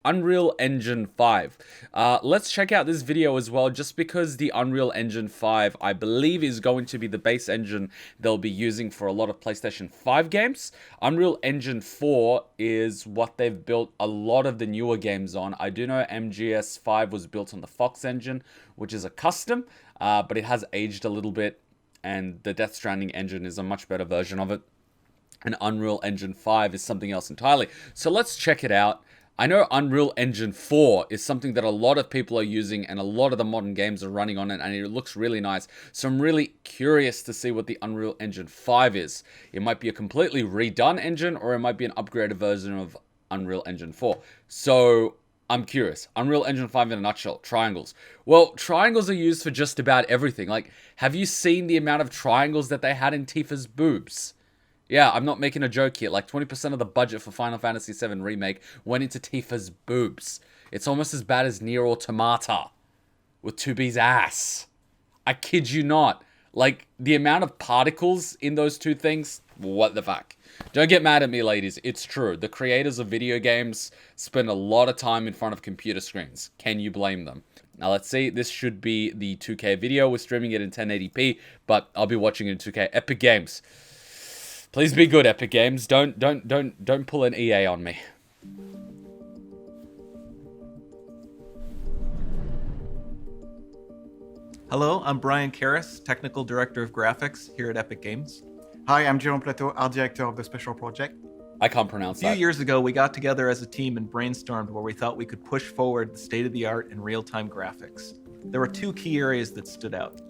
Unreal Engine 5. Let's check out this video as well, just because the Unreal Engine 5, I believe, is going to be the base engine they'll be using for a lot of PlayStation 5 games. Unreal Engine 4 is what they've built a lot of the newer games on. I do know MGS5 was built on the Fox engine, which is a custom, but it has aged a little bit, and the Death Stranding engine is a much better version of it. And Unreal Engine 5 is something else entirely. So let's check it out. I know Unreal Engine 4 is something that a lot of people are using and a lot of the modern games are running on it, and it looks really nice. So I'm really curious to see what the Unreal Engine 5 is. It might be a completely redone engine, or it might be an upgraded version of Unreal Engine 4. So I'm curious. Unreal Engine 5 in a nutshell. Triangles. Well, triangles are used for just about everything. Like, have you seen the amount of triangles that they had in Tifa's boobs? Yeah, I'm not making a joke here. Like, 20% of the budget for Final Fantasy VII Remake went into Tifa's boobs. It's almost as bad as Nier Automata with 2B's ass. I kid you not. Like, the amount of particles in those two things, what the fuck? Don't get mad at me, ladies. It's true. The creators of video games spend a lot of time in front of computer screens. Can you blame them? Now, let's see. This should be the 2K video. We're streaming it in 1080p, but I'll be watching it in 2K. Epic Games. Please be good, Epic Games. Don't pull an EA on me. Hello, I'm Brian Karras, Technical Director of Graphics here at Epic Games. Hi, I'm Jerome Plateau, Art Director of the Special Project. I can't pronounce that. A few years ago, we got together as a team and brainstormed where we thought we could push forward the state-of-the-art in real-time graphics. There were two key areas that stood out.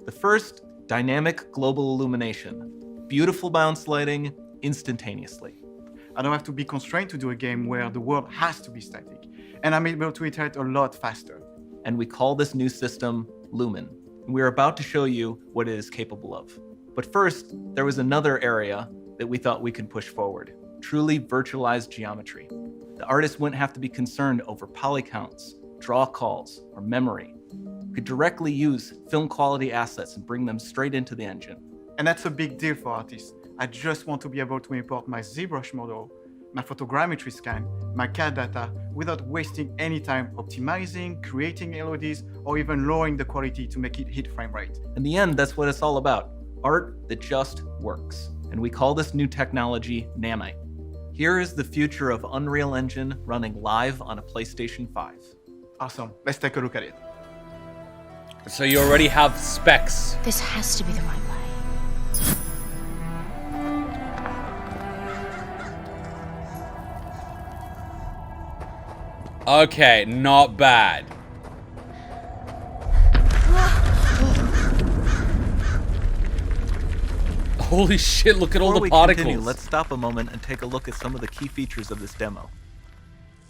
The first, dynamic global illumination. Beautiful bounce lighting instantaneously. I don't have to be constrained to do a game where the world has to be static, and I'm able to iterate a lot faster. And we call this new system Lumen. We're about to show you what it is capable of. But first, there was another area that we thought we could push forward, truly virtualized geometry. The artist wouldn't have to be concerned over poly counts, draw calls, or memory. We could directly use film quality assets and bring them straight into the engine. And that's a big deal for artists. I just want to be able to import my ZBrush model, my photogrammetry scan, my CAD data without wasting any time optimizing, creating LODs, or even lowering the quality to make it hit frame rate. In the end, that's what it's all about. Art that just works. And we call this new technology Nanite. Here is the future of Unreal Engine running live on a PlayStation 5. Awesome. Let's take a look at it. So you already have specs. This has to be the right way. Okay, not bad. Holy shit, look at all the particles. Continue, let's stop a moment and take a look at some of the key features of this demo.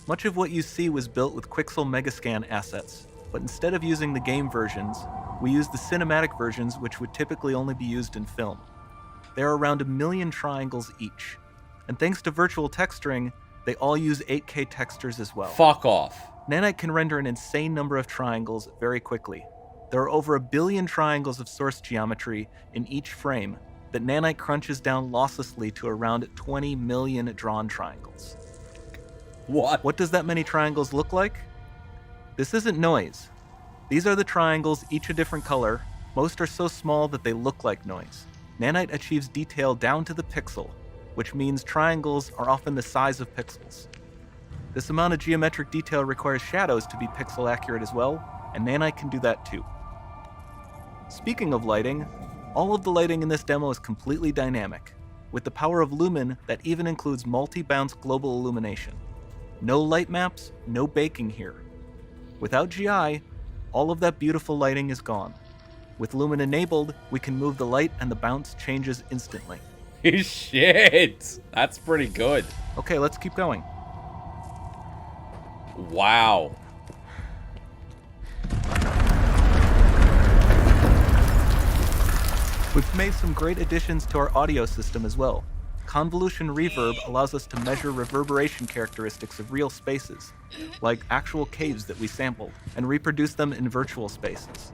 Much of what you see was built with Quixel Megascan assets, but instead of using the game versions, we used the cinematic versions, which would typically only be used in film. There are around 1 million triangles each, and thanks to virtual texturing, they all use 8K textures as well. Fuck off. Nanite can render an insane number of triangles very quickly. There are over 1 billion triangles of source geometry in each frame that Nanite crunches down losslessly to around 20 million drawn triangles. What? What does that many triangles look like? This isn't noise. These are the triangles, each a different color. Most are so small that they look like noise. Nanite achieves detail down to the pixel, which means triangles are often the size of pixels. This amount of geometric detail requires shadows to be pixel accurate as well, and Nanite can do that too. Speaking of lighting, all of the lighting in this demo is completely dynamic, with the power of Lumen that even includes multi-bounce global illumination. No light maps, no baking here. Without GI, all of that beautiful lighting is gone. With Lumen enabled, we can move the light and the bounce changes instantly. Shit, that's pretty good. Okay, let's keep going. Wow. We've made some great additions to our audio system as well. Convolution Reverb allows us to measure reverberation characteristics of real spaces, like actual caves that we sampled, and reproduce them in virtual spaces.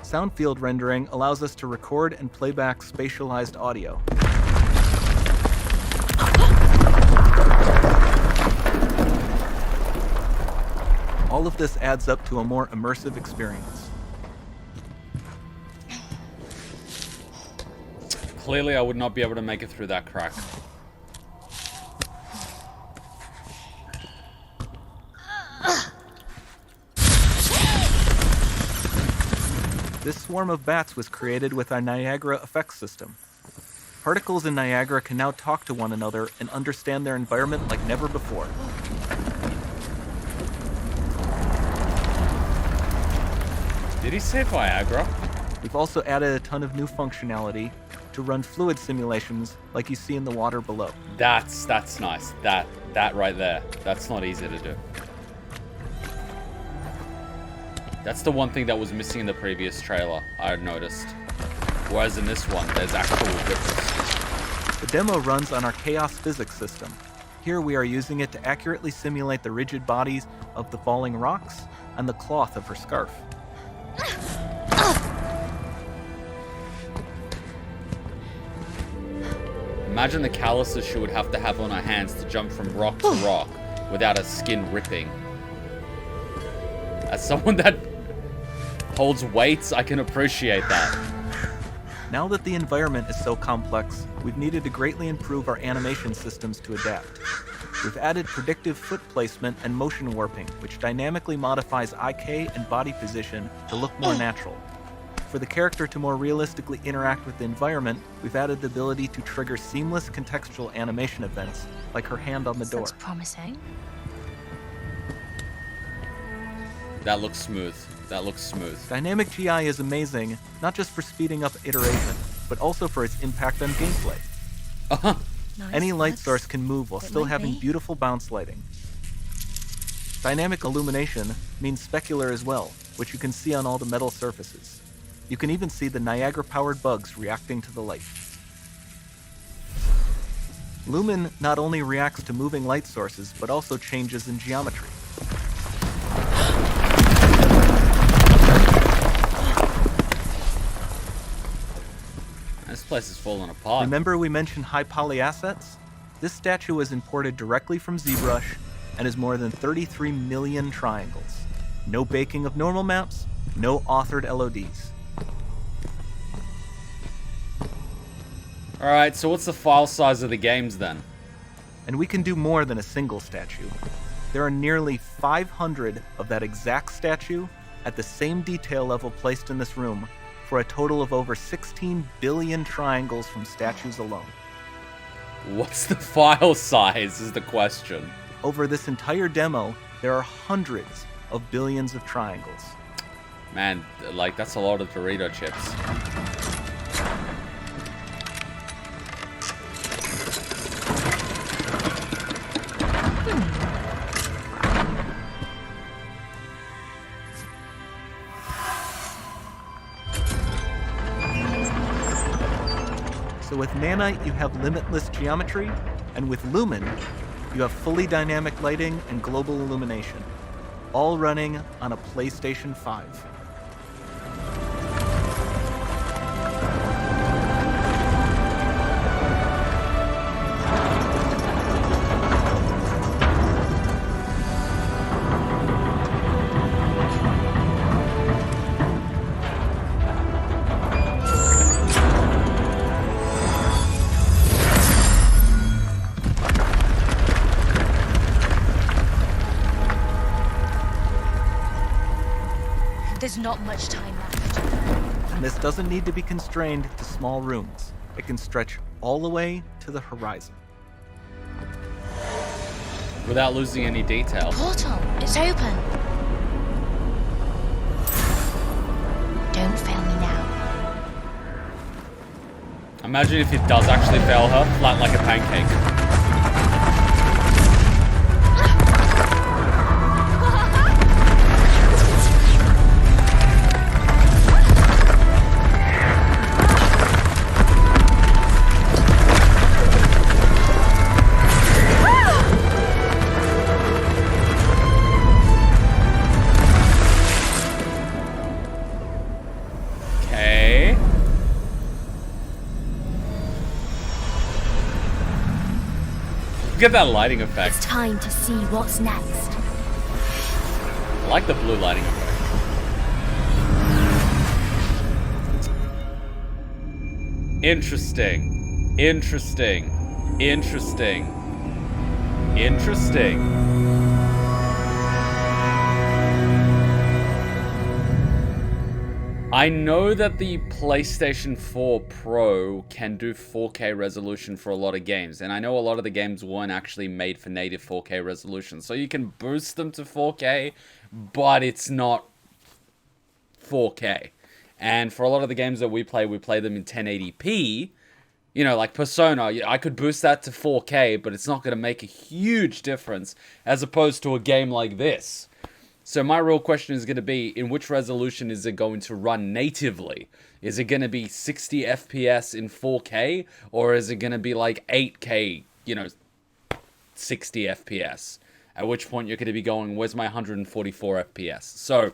Sound field rendering allows us to record and playback spatialized audio. All of this adds up to a more immersive experience. Clearly, I would not be able to make it through that crack. This swarm of bats was created with our Niagara effects system. Particles in Niagara can now talk to one another and understand their environment like never before. Did he say Viagra? We've also added a ton of new functionality to run fluid simulations like you see in the water below. That's nice. That right there. That's not easy to do. That's the one thing that was missing in the previous trailer, I noticed. Whereas in this one, there's actual grippers. The demo runs on our chaos physics system. Here we are using it to accurately simulate the rigid bodies of the falling rocks and the cloth of her scarf. Imagine the calluses she would have to have on her hands to jump from rock to rock without her skin ripping. As someone that holds weights, I can appreciate that. Now that the environment is so complex, we've needed to greatly improve our animation systems to adapt. We've added predictive foot placement and motion warping, which dynamically modifies IK and body position to look more natural. For the character to more realistically interact with the environment, we've added the ability to trigger seamless contextual animation events, like her hand on the door. Looks promising. That looks smooth. That looks smooth. Dynamic GI is amazing, not just for speeding up iteration, but also for its impact on gameplay. Uh-huh. Nice. Any light That's- source can move while it still might having be. beautiful bounce lighting. Dynamic illumination means specular as well, which you can see on all the metal surfaces. You can even see the Niagara-powered bugs reacting to the light. Lumen not only reacts to moving light sources, but also changes in geometry. This place is falling apart. Remember we mentioned high poly assets? This statue was imported directly from ZBrush and is more than 33 million triangles. No baking of normal maps, no authored LODs. Alright, so what's the file size of the games then? And we can do more than a single statue. There are nearly 500 of that exact statue at the same detail level placed in this room, for a total of over 16 billion triangles from statues alone. What's the file size is the question. Over this entire demo, there are hundreds of billions of triangles. Man, like, that's a lot of Dorito chips. So with Nanite, you have limitless geometry, and with Lumen, you have fully dynamic lighting and global illumination, all running on a PlayStation 5. There's not much time left. And this doesn't need to be constrained to small rooms. It can stretch all the way to the horizon. Without losing any detail. Portal, it's open. Don't fail me now. Imagine if it does actually fail her, flat like a pancake. Look at that lighting effect. It's time to see what's next. I like the blue lighting effect. Interesting. Interesting. Interesting. Interesting. I know that the PlayStation 4 Pro can do 4K resolution for a lot of games, and I know a lot of the games weren't actually made for native 4K resolution, so you can boost them to 4K, but it's not 4K. And for a lot of the games that we play them in 1080p. You know, like Persona, I could boost that to 4K, but it's not going to make a huge difference as opposed to a game like this. So my real question is going to be, in which resolution is it going to run natively? Is it going to be 60 FPS in 4K? Or is it going to be like 8K, 60 FPS? At which point you're going to be going, where's my 144 FPS? So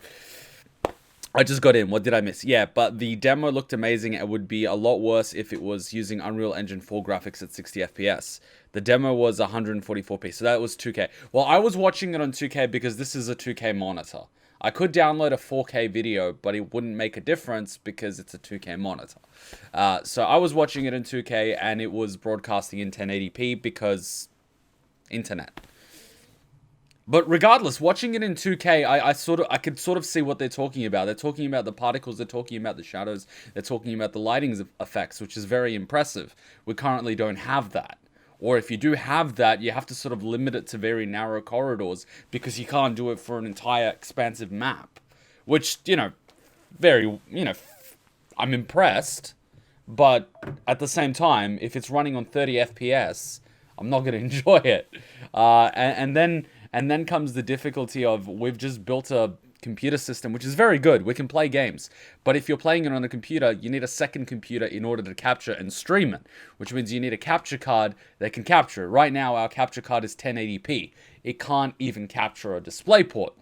I just got in. What did I miss? Yeah, but the demo looked amazing. It would be a lot worse if it was using Unreal Engine 4 graphics at 60 FPS. The demo was 144p, so that was 2K. Well, I was watching it on 2K because this is a 2K monitor. I could download a 4K video, but it wouldn't make a difference because it's a 2K monitor. So I was watching it in 2K, and it was broadcasting in 1080p because internet. But regardless, watching it in 2K, I could sort of see what they're talking about. They're talking about the particles, they're talking about the shadows, they're talking about the lighting effects, which is very impressive. We currently don't have that. Or if you do have that, you have to sort of limit it to very narrow corridors because you can't do it for an entire expansive map. Which, I'm impressed. But at the same time, if it's running on 30 FPS, I'm not going to enjoy it. And then comes the difficulty of, we've just built a computer system, which is very good. We can play games. But if you're playing it on a computer, you need a second computer in order to capture and stream it, which means you need a capture card that can capture it. Right now, our capture card is 1080p. It can't even capture a DisplayPort.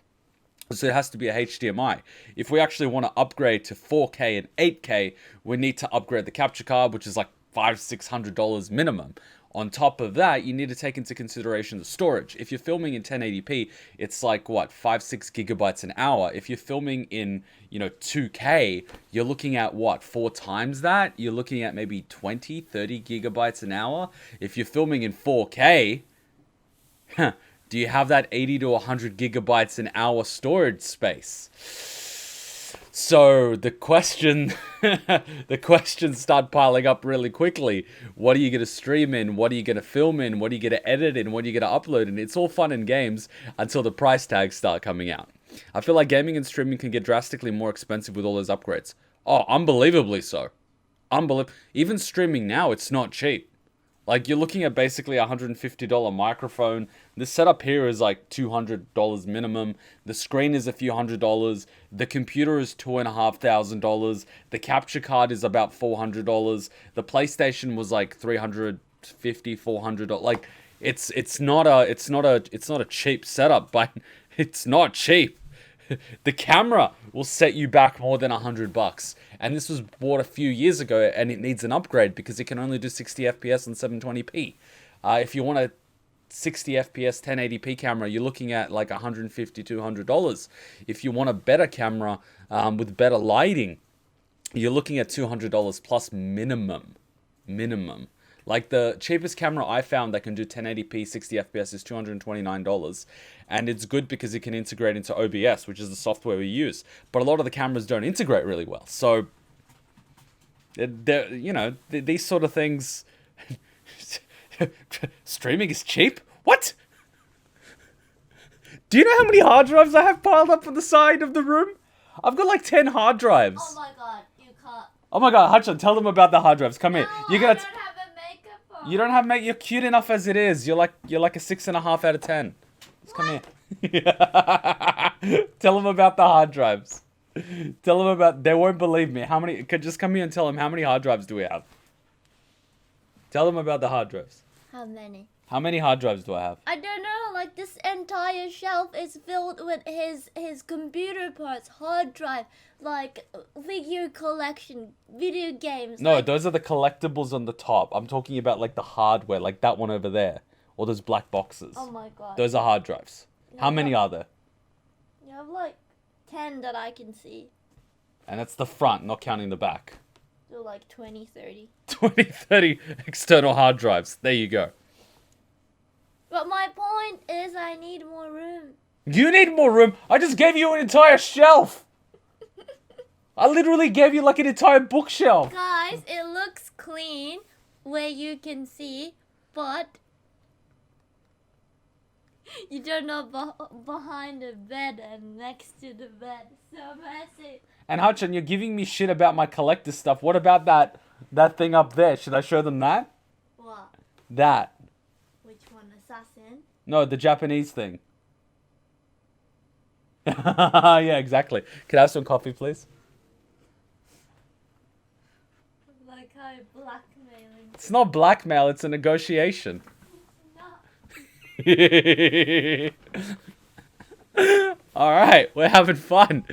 So it has to be a HDMI. If we actually want to upgrade to 4K and 8K, we need to upgrade the capture card, which is like $500-$600 minimum. On top of that, you need to take into consideration the storage. If you're filming in 1080p, it's like, 5-6 gigabytes an hour. If you're filming in, 2K, you're looking at 4 times that? You're looking at maybe 20, 30 gigabytes an hour. If you're filming in 4K, do you have that 80 to 100 gigabytes an hour storage space? So the questions start piling up really quickly. What are you going to stream in? What are you going to film in? What are you going to edit in? What are you going to upload in? It's all fun and games until the price tags start coming out. I feel like gaming and streaming can get drastically more expensive with all those upgrades. Oh, unbelievably so. Even streaming now, it's not cheap. Like, you're looking at basically a $150 microphone. The setup here is like $200 minimum. The screen is a few $100. The computer is $2,500. The capture card is about $400. The PlayStation was like $350, $400. Like, it's not a cheap setup, but it's not cheap. The camera will set you back more than $100. And this was bought a few years ago, and it needs an upgrade because it can only do 60 FPS and 720p. If you want a 60 FPS 1080p camera, you're looking at like $150, $200. If you want a better camera with better lighting, you're looking at $200 plus minimum. Like, the cheapest camera I found that can do 1080p 60 FPS is $229. And it's good because it can integrate into OBS, which is the software we use. But a lot of the cameras don't integrate really well. So, these sort of things... Streaming is cheap? What? Do you know how many hard drives I have piled up on the side of the room? I've got like 10 hard drives. Oh my god, you can't. Oh my god, Hutchin, tell them about the hard drives. Come here. No, I don't have a makeup on. You don't have make. You're cute enough as it is. You're like a 6.5 out of 10. Just come here. Tell them about the hard drives. Tell them about. They won't believe me. How many? Just come here and tell them how many hard drives do we have. Tell them about the hard drives. How many? How many hard drives do I have? I don't know, like this entire shelf is filled with his computer parts, hard drive, like video collection, video games. No, like... those are the collectibles on the top. I'm talking about like the hardware, like that one over there. Or those black boxes. Oh my god. Those are hard drives. How many are there? You have have like 10 that I can see. And that's the front, not counting the back. So like 20, 30. 20, 30 external hard drives. There you go. But my point is I need more room. You need more room. I just gave you an entire shelf. I literally gave you like an entire bookshelf. Guys, it looks clean where you can see, but you don't know behind the bed and next to the bed. So messy. And Hutchin, you're giving me shit about my collector stuff. What about that thing up there? Should I show them that? What? That. Which one? Assassin? No, the Japanese thing. Yeah, exactly. Can I have some coffee, please? Like how blackmailing. It's not blackmail, it's a negotiation. No. Alright, we're having fun.